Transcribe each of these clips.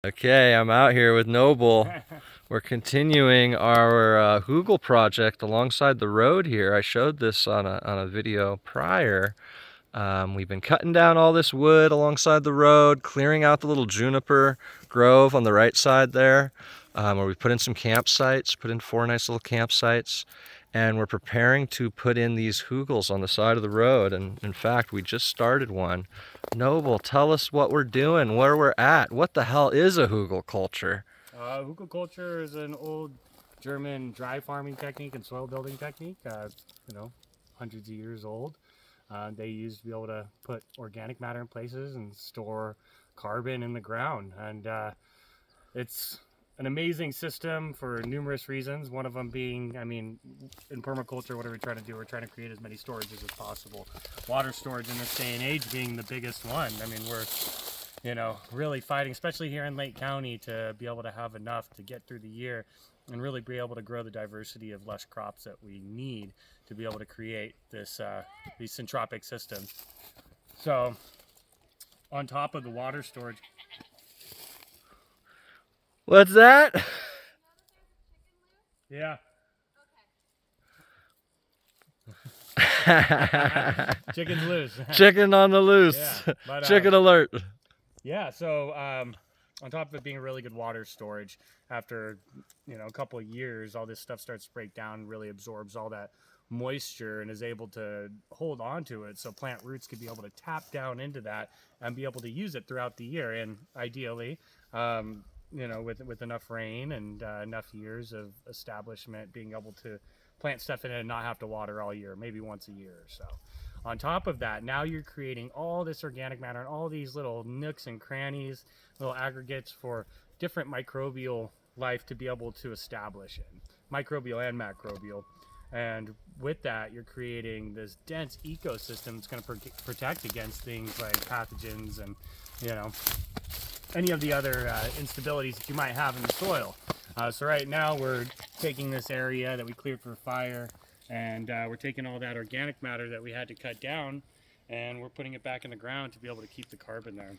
Okay, I'm out here with Noble. We're continuing our Hugel project alongside the road here. I showed this on a video prior. We've been cutting down all this wood alongside the road, clearing out the little juniper grove on the right side there, where we put in some campsites, put in 4 nice little campsites, and we're preparing to put in these hugels on the side of the road. And in fact, we just started one. Noble, tell us what we're doing, where we're at. What the hell is a Hugelkulture? Hugelkulture is an old German dry farming technique and soil building technique, hundreds of years old. They used to be able to put organic matter in places and store carbon in the ground. And it's an amazing system for numerous reasons. One of them being, in permaculture, what are we trying to do? We're trying to create as many storages as possible. Water storage in this day and age being the biggest one. We're really fighting, especially here in Lake County, to be able to have enough to get through the year and really be able to grow the diversity of lush crops that we need to be able to create this these syntropic systems. So on top of the water storage. What's that? Yeah. Chicken's loose. Chicken on the loose. Yeah, chicken alert. Yeah, so on top of it being a really good water storage, after a couple of years, all this stuff starts to break down, really absorbs all that moisture and is able to hold on to it, so plant roots could be able to tap down into that and be able to use it throughout the year. And ideally, with enough rain and enough years of establishment, being able to plant stuff in it and not have to water all year, maybe once a year or so. On top of that, now you're creating all this organic matter and all these little nooks and crannies, little aggregates for different microbial life to be able to establish in, microbial and macrobial. And with that, you're creating this dense ecosystem that's going to protect against things like pathogens and, any of the other instabilities that you might have in the soil. So right now we're taking this area that we cleared for fire, and we're taking all that organic matter that we had to cut down, and we're putting it back in the ground to be able to keep the carbon there.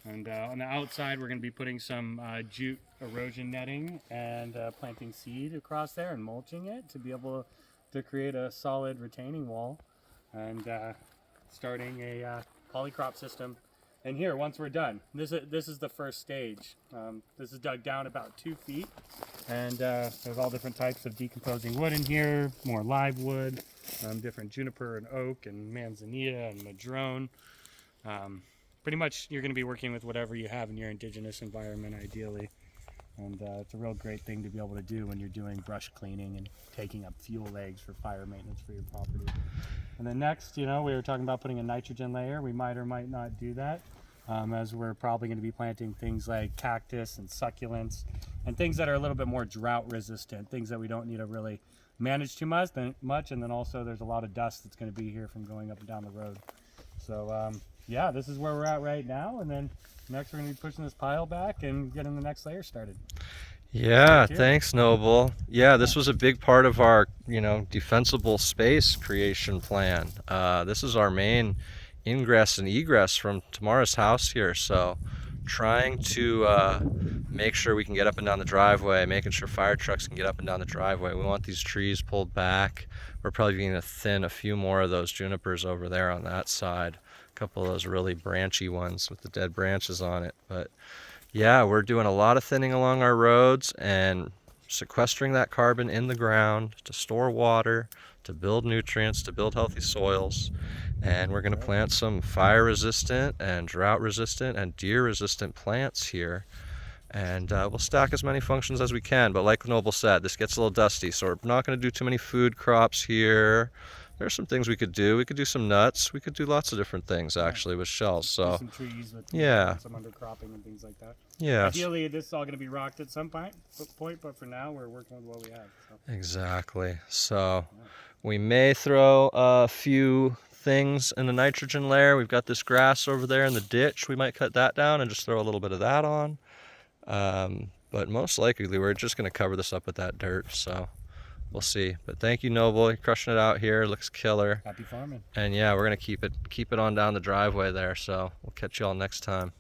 And on the outside, we're going to be putting some jute erosion netting and planting seed across there and mulching it to be able to create a solid retaining wall, and starting a polycrop system. And here, once we're done, this is the first stage. This is dug down about 2 feet, and there's all different types of decomposing wood in here, more live wood, different juniper and oak and manzanita and madrone. Pretty much you're going to be working with whatever you have in your indigenous environment, ideally. And it's a real great thing to be able to do when you're doing brush cleaning and taking up fuel legs for fire maintenance for your property. And then next, we were talking about putting a nitrogen layer. We might or might not do that, as we're probably going to be planting things like cactus and succulents and things that are a little bit more drought resistant, things that we don't need to really manage too much. And then also there's a lot of dust that's going to be here from going up and down the road. So yeah, this is where we're at right now. And then next we're going to be pushing this pile back and getting the next layer started. Yeah, thanks, Noble. Yeah, this was a big part of our, defensible space creation plan. This is our main ingress and egress from Tamara's house here, so trying to make sure we can get up and down the driveway, making sure fire trucks can get up and down the driveway. We want these trees pulled back. We're probably going to thin a few more of those junipers over there on that side. A couple of those really branchy ones with the dead branches on it, but yeah, we're doing a lot of thinning along our roads and sequestering that carbon in the ground to store water, to build nutrients, to build healthy soils. And we're going to plant some fire resistant and drought resistant and deer resistant plants here. And we'll stack as many functions as we can. But like Noble said, this gets a little dusty, so we're not going to do too many food crops here. There's some things we could do. We could do some nuts. We could do lots of different things actually with shells. So some trees with some undercropping and things like that. Yeah. Ideally, this is all going to be rocked at some point, but for now, we're working with what we have. So. Exactly. So we may throw a few things in the nitrogen layer. We've got this grass over there in the ditch. We might cut that down and just throw a little bit of that on. But most likely, we're just going to cover this up with that dirt. So we'll see. But thank you, Noble. You're crushing it out here. Looks killer. Happy farming. And yeah, we're going to keep it on down the driveway there. So we'll catch you all next time.